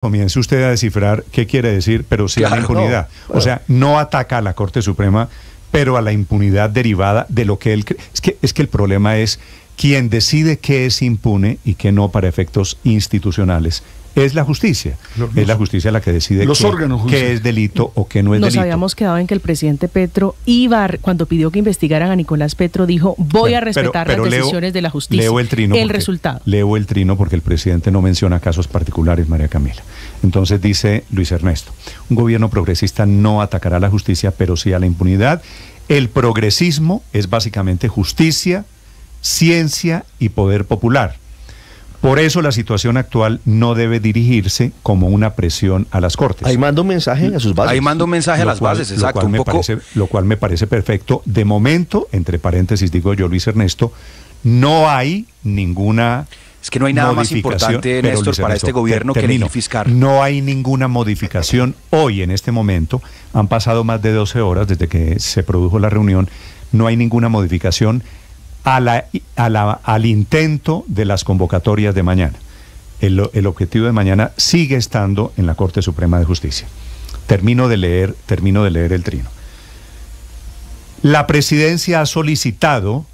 comience usted a descifrar qué quiere decir, pero sí a la impunidad. No. O sea, no ataca a la Corte Suprema, pero a la impunidad derivada de lo que él cree. Es que el problema es quien decide qué es impune y qué no para efectos institucionales. Es la justicia. Es la justicia la que decide qué es delito o qué no es delito. Nos habíamos quedado en que el presidente Petro cuando pidió que investigaran a Nicolás Petro, dijo, voy a respetar las decisiones de la justicia. Leo el trino. Leo el trino porque el presidente no menciona casos particulares, María Camila. Entonces dice Luis Ernesto, un gobierno progresista no atacará a la justicia, pero sí a la impunidad. El progresismo es básicamente justicia, ciencia y poder popular. Por eso la situación actual no debe dirigirse como una presión a las Cortes. Ahí manda un mensaje a sus bases. Ahí manda un mensaje a las bases, exacto. Lo cual me parece perfecto. De momento, entre paréntesis digo yo, Luis Ernesto, no hay ninguna... Es que no hay nada más importante, Néstor, para este gobierno que elegir fiscal. No hay ninguna modificación hoy, en este momento. Han pasado más de 12 horas desde que se produjo la reunión. No hay ninguna modificación al intento de las convocatorias de mañana. El objetivo de mañana sigue estando en la Corte Suprema de Justicia. Termino de leer el trino. La presidencia ha solicitado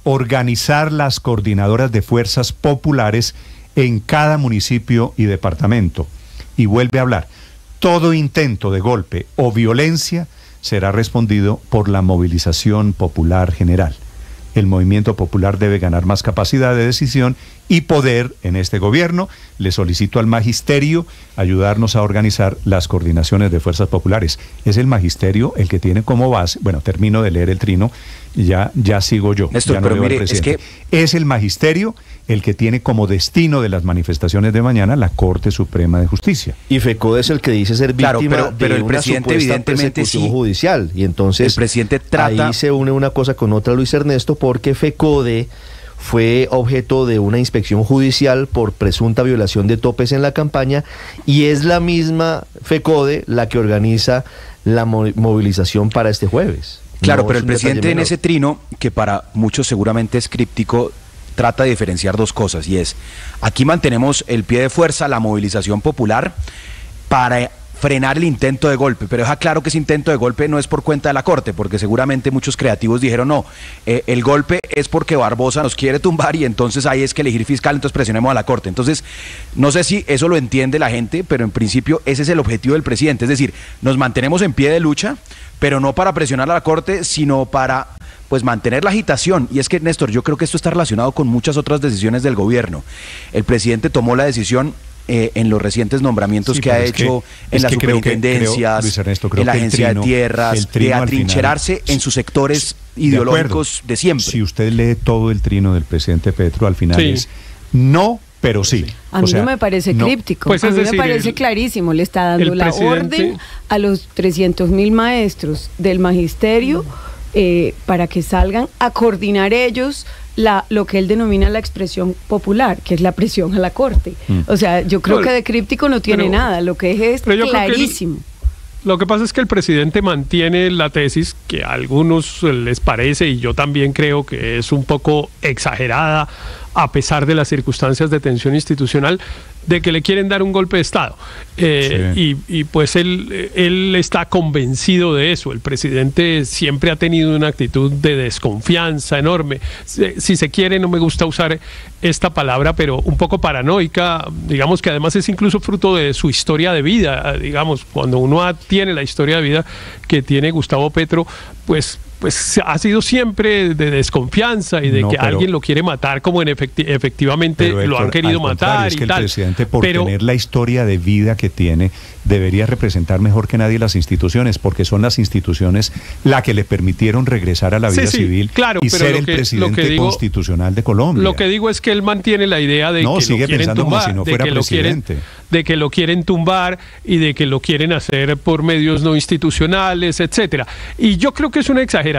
organizar las coordinadoras de fuerzas populares en cada municipio y departamento. Y vuelve a hablar. Todo intento de golpe o violencia será respondido por la movilización popular general. El movimiento popular debe ganar más capacidad de decisión y poder en este gobierno. Le solicito al magisterio ayudarnos a organizar las coordinaciones de fuerzas populares. Es el magisterio el que tiene como base, bueno, termino de leer el trino, ya sigo yo. Néstor, ya no pero mire, es el magisterio el que tiene como destino de las manifestaciones de mañana la Corte Suprema de Justicia. Y FECODE es el que dice ser víctima pero de el una presidente evidentemente persecución judicial. Y entonces el presidente trata... ahí se une una cosa con otra, Luis Ernesto, porque FECODE fue objeto de una inspección judicial por presunta violación de topes en la campaña y es la misma FECODE la que organiza la movilización para este jueves. Claro, pero el presidente en ese trino, que para muchos seguramente es críptico, trata de diferenciar dos cosas, y es, aquí mantenemos el pie de fuerza, la movilización popular, para frenar el intento de golpe, pero deja claro que ese intento de golpe no es por cuenta de la Corte, porque seguramente muchos creativos dijeron, no, el golpe es porque Barbosa nos quiere tumbar y entonces ahí es que elegir fiscal, entonces presionemos a la Corte. Entonces, no sé si eso lo entiende la gente, pero en principio ese es el objetivo del presidente, es decir, nos mantenemos en pie de lucha, pero no para presionar a la Corte, sino para pues mantener la agitación. Y es que, Néstor, yo creo que esto está relacionado con muchas otras decisiones del gobierno. El presidente tomó la decisión en los recientes nombramientos que ha hecho en las superintendencias, en la agencia de tierras, de atrincherarse en sus sectores ideológicos de siempre. Si usted lee todo el trino del presidente Petro, al final es no, pero sí. A mí no me parece críptico, pues a mí me parece clarísimo. Le está dando la orden a los 300.000 maestros del magisterio para que salgan a coordinar ellos lo que él denomina la expresión popular, que es la presión a la Corte. O sea, yo creo que de críptico no tiene nada, lo que es clarísimo. Lo que pasa es que el presidente mantiene la tesis que a algunos les parece, y yo también creo que es un poco exagerada, a pesar de las circunstancias de tensión institucional, de que le quieren dar un golpe de Estado. Y pues él está convencido de eso. El presidente siempre ha tenido una actitud de desconfianza enorme. Si se quiere, no me gusta usar esta palabra, pero un poco paranoica, digamos, que además es incluso fruto de su historia de vida. Digamos, cuando uno tiene la historia de vida que tiene Gustavo Petro, pues ha sido siempre de desconfianza y de que alguien lo quiere matar, como efectivamente lo han querido matar y tal. El presidente, por tener la historia de vida que tiene, debería representar mejor que nadie las instituciones, porque son las instituciones las que le permitieron regresar a la vida civil y ser el presidente constitucional de Colombia. Lo que digo es que él mantiene la idea de que lo quieren tumbar, de que lo quieren tumbar y de que lo quieren hacer por medios no institucionales, etcétera. Y yo creo que es una exageración.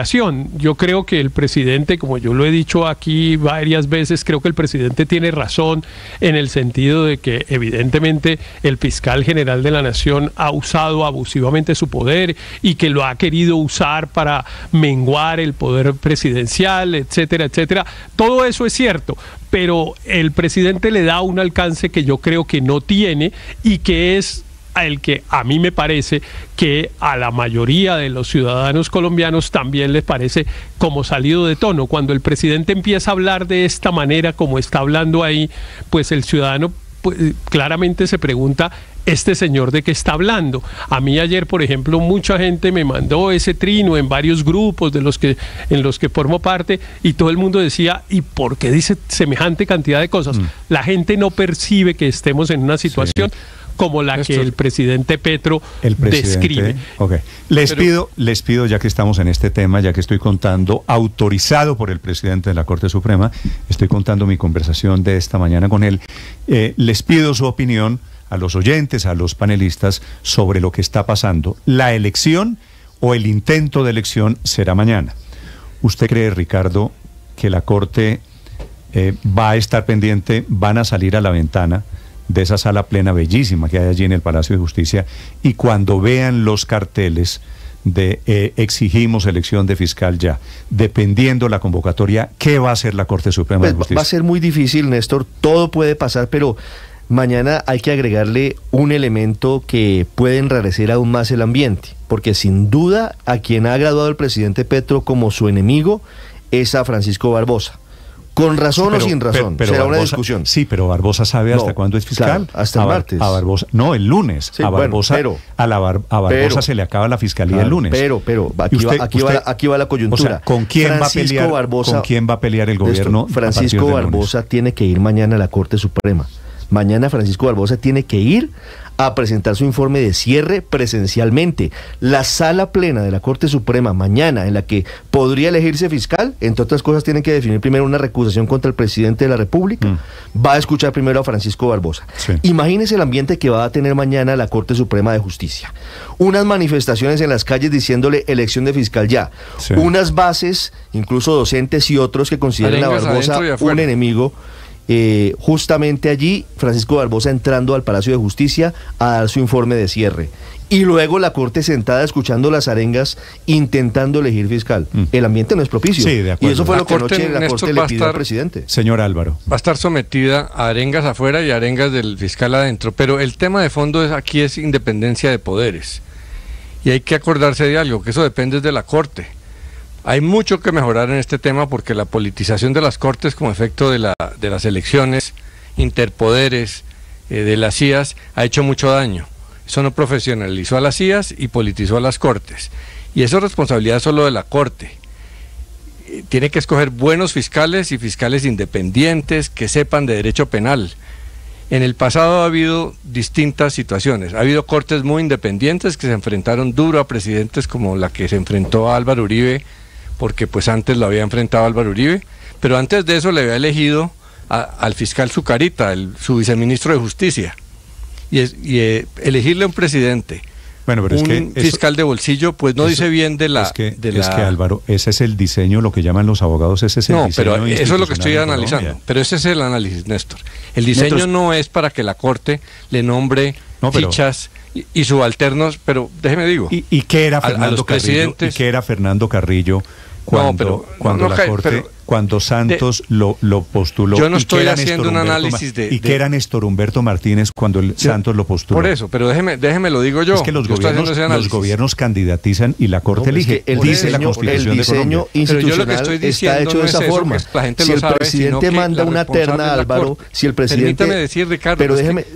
Yo creo que el presidente, como yo lo he dicho aquí varias veces, creo que el presidente tiene razón en el sentido de que evidentemente el fiscal general de la Nación ha usado abusivamente su poder y que lo ha querido usar para menguar el poder presidencial, etcétera, etcétera. Todo eso es cierto, pero el presidente le da un alcance que yo creo que no tiene y que es el que a mí me parece que a la mayoría de los ciudadanos colombianos también les parece como salido de tono. Cuando el presidente empieza a hablar de esta manera como está hablando ahí, pues el ciudadano claramente se pregunta, ¿este señor de qué está hablando? A mí ayer, por ejemplo, mucha gente me mandó ese trino en varios grupos en los que formo parte, y todo el mundo decía, ¿y por qué dice semejante cantidad de cosas? La gente no percibe que estemos en una situación como la que el presidente Petro describe. Okay. Les pido, ya que estamos en este tema, ya que estoy contando, autorizado por el presidente de la Corte Suprema, estoy contando mi conversación de esta mañana con él, les pido su opinión a los oyentes, a los panelistas, sobre lo que está pasando. ¿La elección o el intento de elección será mañana? ¿Usted cree, Ricardo, que la Corte va a estar pendiente, van a salir a la ventana de esa sala plena bellísima que hay allí en el Palacio de Justicia, y cuando vean los carteles de exigimos elección de fiscal ya, dependiendo la convocatoria, ¿qué va a hacer la Corte Suprema de Justicia? Va a ser muy difícil, Néstor, todo puede pasar, pero mañana hay que agregarle un elemento que puede enrarecer aún más el ambiente, porque sin duda a quien ha graduado el presidente Petro como su enemigo es a Francisco Barbosa. Con razón o sin razón, será Barbosa, una discusión. Sí, pero Barbosa sabe hasta cuándo es fiscal. Claro, hasta el martes. A Barbosa, no, el lunes. Sí, a Barbosa, a Barbosa se le acaba la fiscalía el lunes. Pero, aquí va la coyuntura. O sea, ¿con quién va a pelear el gobierno? Francisco Barbosa tiene que ir mañana a la Corte Suprema. Mañana Francisco Barbosa tiene que ir a presentar su informe de cierre presencialmente. La sala plena de la Corte Suprema mañana, en la que podría elegirse fiscal, entre otras cosas tienen que definir primero una recusación contra el presidente de la República, va a escuchar primero a Francisco Barbosa. Sí. Imagínese el ambiente que va a tener mañana la Corte Suprema de Justicia. Unas manifestaciones en las calles diciéndole elección de fiscal ya. Sí. Unas bases, incluso docentes y otros que consideran a Barbosa un enemigo. Justamente allí Francisco Barbosa entrando al Palacio de Justicia a dar su informe de cierre, y luego la Corte sentada escuchando las arengas intentando elegir fiscal. El ambiente no es propicio, sí, de acuerdo. Y eso fue lo que anoche la Corte le pidió al presidente. Señor Álvaro, va a estar sometida a arengas afuera y arengas del fiscal adentro, pero el tema de fondo aquí es independencia de poderes, y hay que acordarse de algo, que eso depende de la Corte. Hay mucho que mejorar en este tema, porque la politización de las Cortes como efecto de las elecciones, interpoderes, de las CIAs, ha hecho mucho daño. Eso no profesionalizó a las CIAs y politizó a las Cortes. Y eso es responsabilidad solo de la Corte. Tiene que escoger buenos fiscales y fiscales independientes que sepan de derecho penal. En el pasado ha habido distintas situaciones. Ha habido cortes muy independientes que se enfrentaron duro a presidentes como la que se enfrentó a Álvaro Uribe, porque pues antes lo había enfrentado Álvaro Uribe, pero antes de eso le había elegido al fiscal Zucarita, su viceministro de Justicia, y elegirle a un presidente, bueno, pero un fiscal de bolsillo, pues no dice bien de la... Es que Álvaro, ese es el diseño, lo que llaman los abogados, ese es el diseño. No, pero eso es lo que estoy analizando, pero ese es el análisis, Néstor. El diseño no es para que la Corte le nombre fichas y subalternos, pero déjeme digo... ¿Y qué era Fernando Carrillo? ¿Y qué era Fernando Carrillo cuando Santos lo postuló? Yo no estoy haciendo un análisis ¿Y qué era Néstor Humberto Martínez cuando Santos lo postuló? Por eso, pero déjeme lo digo yo. Es que los gobiernos candidatizan y la Corte elige. El diseño institucional está hecho de esa forma. Si el presidente manda una terna, Álvaro, si el presidente... Permítame decir, Ricardo,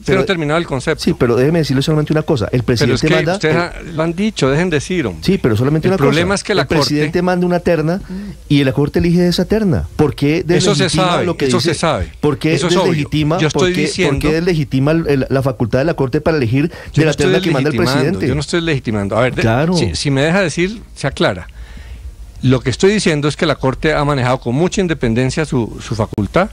pero terminado el concepto. Sí, pero déjeme decirle solamente una cosa. El presidente manda... Ustedes lo han dicho, dejen decir. Sí, pero solamente una cosa. El problema es que el presidente manda una terna y la Corte elige esa terna. ¿Por qué deslegitima lo que dice? Eso se sabe. ¿Por qué deslegitima? ¿Por qué deslegitima la facultad de la Corte para elegir de la terna que manda el presidente? Yo no estoy legitimando. A ver, claro. Si me deja decir, se aclara. Lo que estoy diciendo es que la Corte ha manejado con mucha independencia su facultad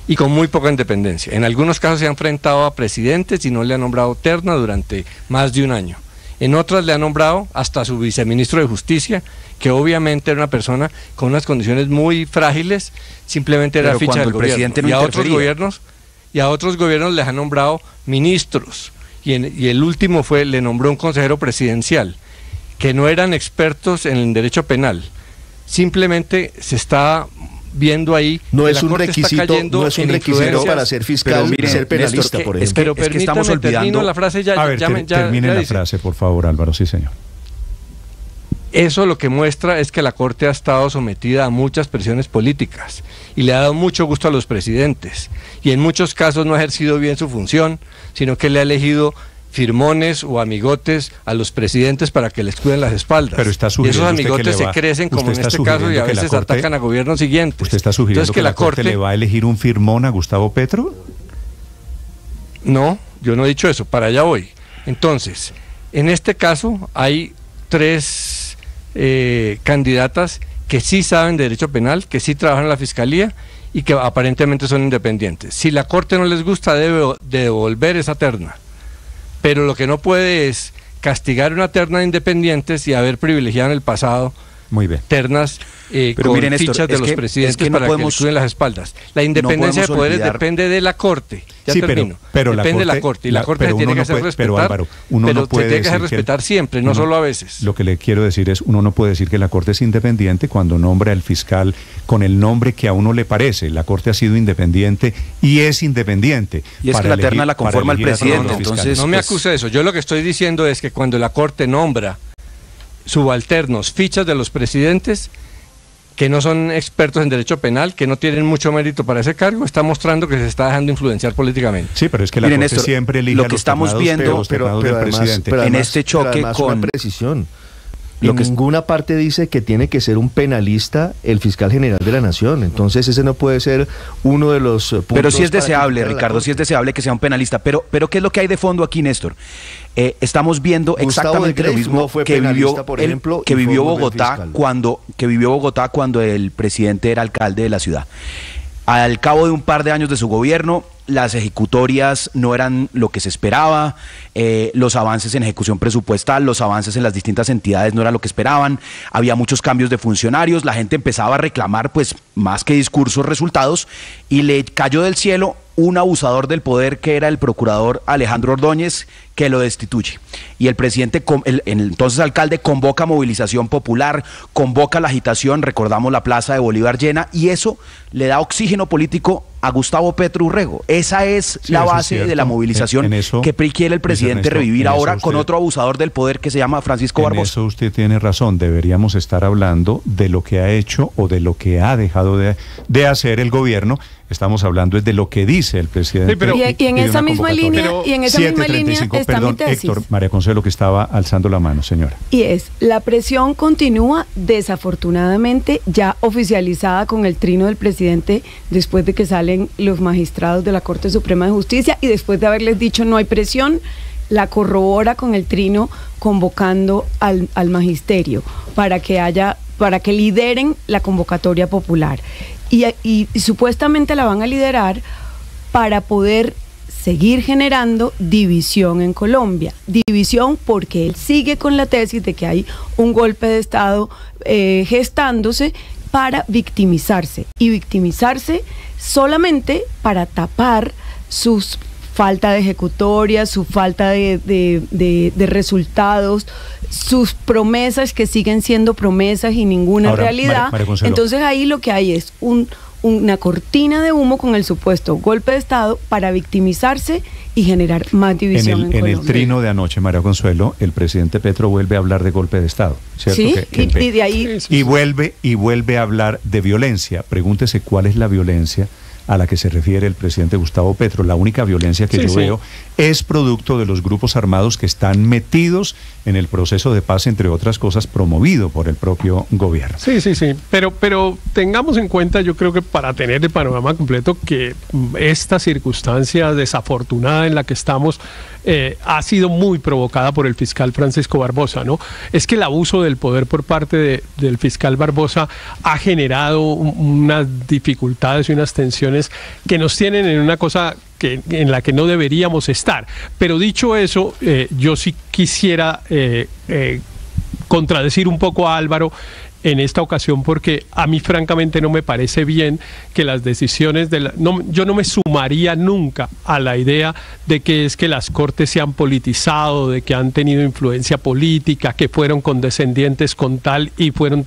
y con muy poca independencia. En algunos casos se ha enfrentado a presidentes y no le ha nombrado terna durante más de un año. En otras le ha nombrado hasta su viceministro de Justicia, que obviamente era una persona con unas condiciones muy frágiles, simplemente era ficha del gobierno. Y a otros gobiernos les ha nombrado ministros, y el último le nombró un consejero presidencial, que no eran expertos en el derecho penal. Simplemente se está viendo ahí. No es un requisito, para ser fiscal, miren, ser penalista, por ejemplo. Pero que estamos olvidando la frase ya. A ver, termine la frase, por favor, Álvaro. Sí, señor. Eso lo que muestra es que la Corte ha estado sometida a muchas presiones políticas y le ha dado mucho gusto a los presidentes. Y en muchos casos no ha ejercido bien su función, sino que le ha elegido firmones o amigotes a los presidentes para que les cuiden las espaldas. Pero está y esos amigotes se crecen, como en este caso, y a veces atacan a gobiernos siguientes. ¿Usted está sugiriendo que la Corte le va a elegir un firmón a Gustavo Petro? No, yo no he dicho eso, para allá voy. Entonces, en este caso hay 3 candidatas que sí saben de derecho penal, que sí trabajan en la Fiscalía y que aparentemente son independientes. Si la Corte no les gusta, debe devolver esa terna. Pero lo que no puede es castigar una terna de independientes y haber privilegiado en el pasado ternas con miren, Néstor, fichas de los presidentes para que les cuiden las espaldas. La independencia de poderes depende de la Corte. Ya termino. Pero depende de la Corte. Y la Corte tiene que hacer respetar. Pero Álvaro, uno no puede tiene que hacer respetar siempre, no solo a veces. Lo que le quiero decir es, uno no puede decir que la Corte es independiente cuando nombra al fiscal con el nombre que a uno le parece. La Corte ha sido independiente y es independiente. Y es que la terna la conforma el presidente. Entonces, no me acuse de eso. Yo lo que estoy diciendo es que cuando la Corte nombra subalternos, fichas de los presidentes que no son expertos en derecho penal, que no tienen mucho mérito para ese cargo, está mostrando que se está dejando influenciar políticamente. Sí, pero es que la Corte Néstor, siempre elige lo que estamos viendo pero en este choque con una precisión. En ninguna parte dice que tiene que ser un penalista el fiscal general de la nación. Entonces ese no puede ser uno de los puntos. Pero sí es deseable, Ricardo, sí es deseable que sea un penalista. Pero ¿qué es lo que hay de fondo aquí, Néstor? Estamos viendo exactamente lo mismo que vivió Bogotá cuando el presidente era alcalde de la ciudad. Al cabo de un par de años de su gobierno, las ejecutorias no eran lo que se esperaba, los avances en ejecución presupuestal, los avances en las distintas entidades no eran lo que esperaban, había muchos cambios de funcionarios, la gente empezaba a reclamar, pues, más que discursos, resultados, y le cayó del cielo un abusador del poder que era el procurador Alejandro Ordóñez, que lo destituye. Y el presidente, el entonces alcalde, convoca movilización popular, convoca la agitación, recordamos la Plaza de Bolívar llena, y eso le da oxígeno político a Gustavo Petro Urrego. Esa es la base de la movilización que quiere el presidente revivir ahora con otro abusador del poder que se llama Francisco Barbosa. En eso usted tiene razón, deberíamos estar hablando de lo que ha hecho o de lo que ha dejado de hacer el gobierno. Estamos hablando de lo que dice el presidente. Sí, pero, y en esa misma línea, está mi tesis. Héctor, María Consuelo, que estaba alzando la mano, señora. Y la presión continúa, desafortunadamente, ya oficializada con el trino del presidente después de que salen los magistrados de la Corte Suprema de Justicia y después de haberles dicho no hay presión, la corrobora con el trino convocando al magisterio para que lideren la convocatoria popular. Y supuestamente la van a liderar para poder seguir generando división en Colombia. División porque él sigue con la tesis de que hay un golpe de Estado gestándose para victimizarse. Y victimizarse solamente para tapar sus falta de ejecutoria, su falta de resultados, sus promesas que siguen siendo promesas y ninguna realidad. Entonces ahí lo que hay es una cortina de humo con el supuesto golpe de Estado para victimizarse y generar más división en Colombia. En el trino de anoche, María Consuelo, el presidente Petro vuelve a hablar de golpe de Estado, ¿cierto? Sí, y de ahí... Y vuelve a hablar de violencia. Pregúntese cuál es la violencia a la que se refiere el presidente Gustavo Petro. La única violencia que yo veo es producto de los grupos armados que están metidos en el proceso de paz, entre otras cosas, promovido por el propio gobierno. Sí. Pero tengamos en cuenta, yo creo que para tener el panorama completo, que esta circunstancia desafortunada en la que estamos ha sido muy provocada por el fiscal Francisco Barbosa, ¿no? Es que el abuso del poder por parte del fiscal Barbosa ha generado unas dificultades y unas tensiones que nos tienen en una cosa en la que no deberíamos estar. Pero dicho eso, yo sí quisiera contradecir un poco a Álvaro en esta ocasión, porque a mí francamente no me parece bien que las decisiones yo no me sumaría nunca a la idea de que es que las cortes se han politizado, de que han tenido influencia política, que fueron condescendientes con tal y fueron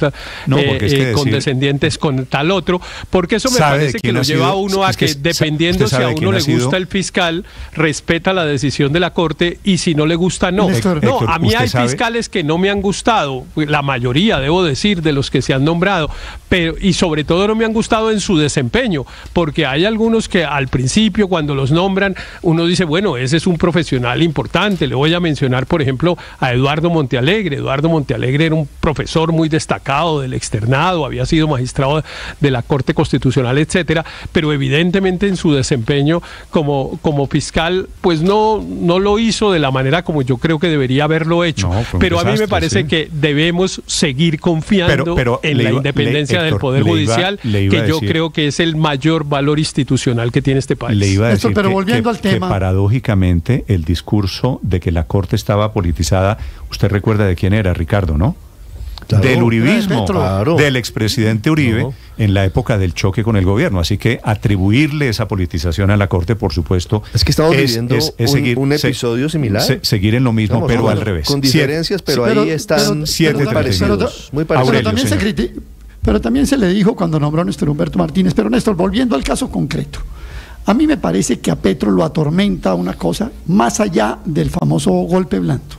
condescendientes con tal otro, porque eso me parece que lo lleva a uno a que dependiendo si a uno le gusta el fiscal, respeta la decisión de la corte, y si no le gusta, no. No, a mí hay fiscales que no me han gustado, la mayoría, debo decir, de los que se han nombrado, pero y sobre todo no me han gustado en su desempeño, porque hay algunos que al principio, cuando los nombran, uno dice, bueno, ese es un profesional importante. Le voy a mencionar, por ejemplo, a Eduardo Montealegre. Eduardo Montealegre era un profesor muy destacado del externado, había sido magistrado de la Corte Constitucional, etcétera, pero evidentemente en su desempeño como fiscal, pues no lo hizo de la manera como yo creo que debería haberlo hecho. Pero a mí me parece que debemos seguir confiando en la independencia del Poder Judicial, que yo creo que es el mayor valor institucional que tiene este país. Le iba a decir pero volviendo al tema, que paradójicamente el discurso de que la Corte estaba politizada, usted recuerda de quién era, Ricardo, ¿no? Claro, del uribismo, del expresidente Uribe, en la época del choque con el gobierno. Así que atribuirle esa politización a la Corte, por supuesto, es que estamos viviendo un episodio similar. Seguir en lo mismo, pero al revés. Con diferencias, pero ahí están muy parecidos. Pero también se le dijo cuando nombró a Néstor Humberto Martínez. Pero Néstor, volviendo al caso concreto, a mí me parece que a Petro lo atormenta una cosa más allá del famoso golpe blando.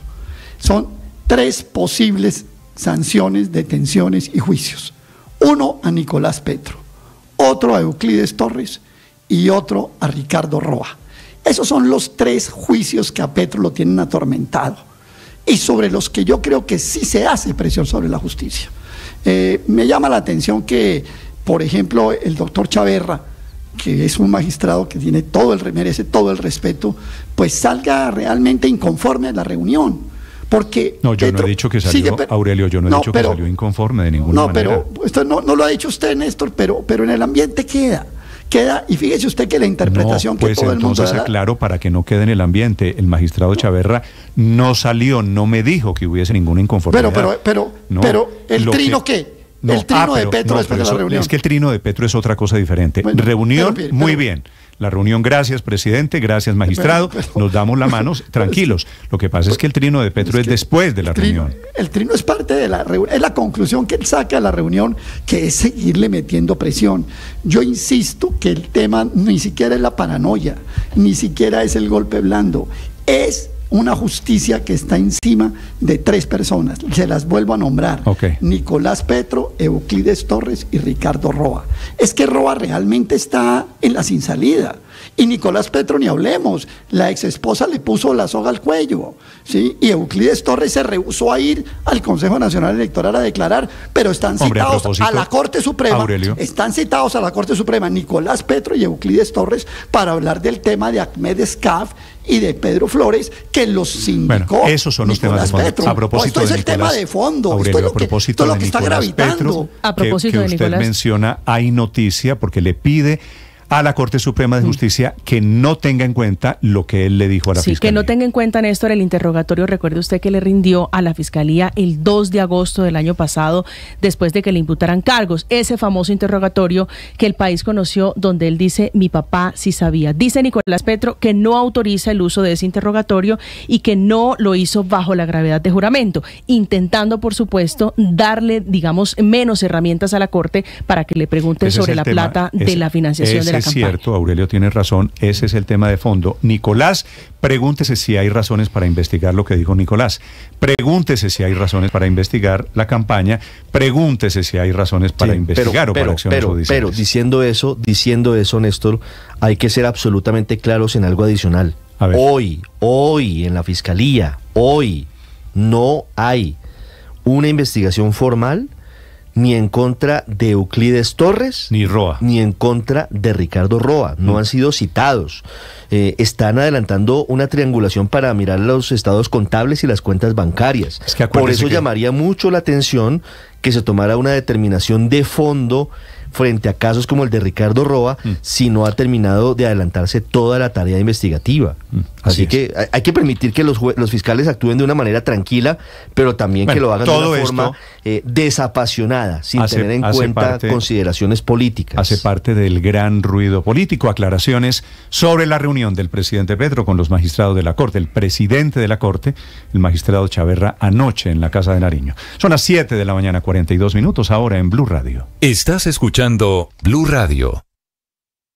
Son 3 posibles sanciones, detenciones y juicios. Uno a Nicolás Petro, otro a Euclides Torres y otro a Ricardo Roa. Esos son los 3 juicios que a Petro lo tienen atormentado y sobre los que yo creo que sí se hace presión sobre la justicia. Me llama la atención que, por ejemplo, el doctor Chaverra, que es un magistrado que merece todo el respeto, pues salga realmente inconforme a la reunión. Porque no, yo no he dicho que salió, Aurelio, yo no he dicho que salió inconforme de ninguna manera. No, pero esto no lo ha dicho usted, Néstor, pero en el ambiente queda, y fíjese usted que la interpretación que todo el mundo entonces aclaro para que no quede en el ambiente, el magistrado Chaverra no salió, no me dijo que hubiese ninguna inconformidad. Pero el trino ¿qué? El trino de Petro después de la reunión. Es que el trino de Petro es otra cosa diferente. Reunión, muy bien. La reunión, gracias presidente, gracias magistrado, nos damos la mano, tranquilos. Lo que pasa es que el trino de Petro es después de la reunión. El trino es parte de la reunión, es la conclusión que él saca de la reunión, que es seguirle metiendo presión. Yo insisto que el tema ni siquiera es la paranoia, ni siquiera es el golpe blando, es una justicia que está encima de 3 personas, se las vuelvo a nombrar, Nicolás Petro, Euclides Torres y Ricardo Roa. Es que Roa realmente está en la sin salida, y Nicolás Petro ni hablemos, la ex esposa le puso la soga al cuello, ¿sí? Y Euclides Torres se rehusó a ir al Consejo Nacional Electoral a declarar, pero están citados a la Corte Suprema, Aurelio. Están citados a la Corte Suprema Nicolás Petro y Euclides Torres para hablar del tema de Ahmed Escaf y de Pedro Flores, que los sindicó. Bueno, esos son los temas de fondo. Petro. A propósito esto es el tema de fondo. Aurelio, esto es lo que está gravitando. Petro, a propósito que de usted Nicolás menciona, hay noticia porque le pide a la Corte Suprema de Justicia que no tenga en cuenta lo que él le dijo a la Fiscalía. Sí, que no tenga en cuenta, Néstor, el interrogatorio, recuerde usted que le rindió a la Fiscalía el 2 de agosto del año pasado, después de que le imputaran cargos. Ese famoso interrogatorio que el país conoció, donde él dice, mi papá sí sabía. Dice Nicolás Petro que no autoriza el uso de ese interrogatorio y que no lo hizo bajo la gravedad de juramento, intentando, por supuesto, darle, digamos, menos herramientas a la Corte para que le pregunte sobre la plata de la financiación de la campaña. Es cierto, Aurelio tiene razón, ese es el tema de fondo. Nicolás, pregúntese si hay razones para investigar lo que dijo Nicolás, pregúntese si hay razones para investigar la campaña, pregúntese si hay razones para investigar o para acciones judiciales. Pero diciendo eso, Néstor, hay que ser absolutamente claros en algo adicional. Hoy en la Fiscalía, no hay una investigación formal ni en contra de Euclides Torres, ni Roa, ni en contra de Ricardo Roa. No han sido citados. Están adelantando una triangulación para mirar los estados contables y las cuentas bancarias. Por eso llamaría mucho la atención que se tomara una determinación de fondo frente a casos como el de Ricardo Roa si no ha terminado de adelantarse toda la tarea investigativa. Así que hay que permitir que los fiscales actúen de una manera tranquila, pero también que lo hagan de una forma desapasionada, sin tener en cuenta consideraciones políticas. Hace parte del gran ruido político. Aclaraciones sobre la reunión del presidente Petro con los magistrados de la Corte. El presidente de la Corte, el magistrado Chaverra, anoche en la Casa de Nariño. Son las 7 de la mañana, 42 minutos, ahora en Blue Radio. Estás escuchando Blue Radio.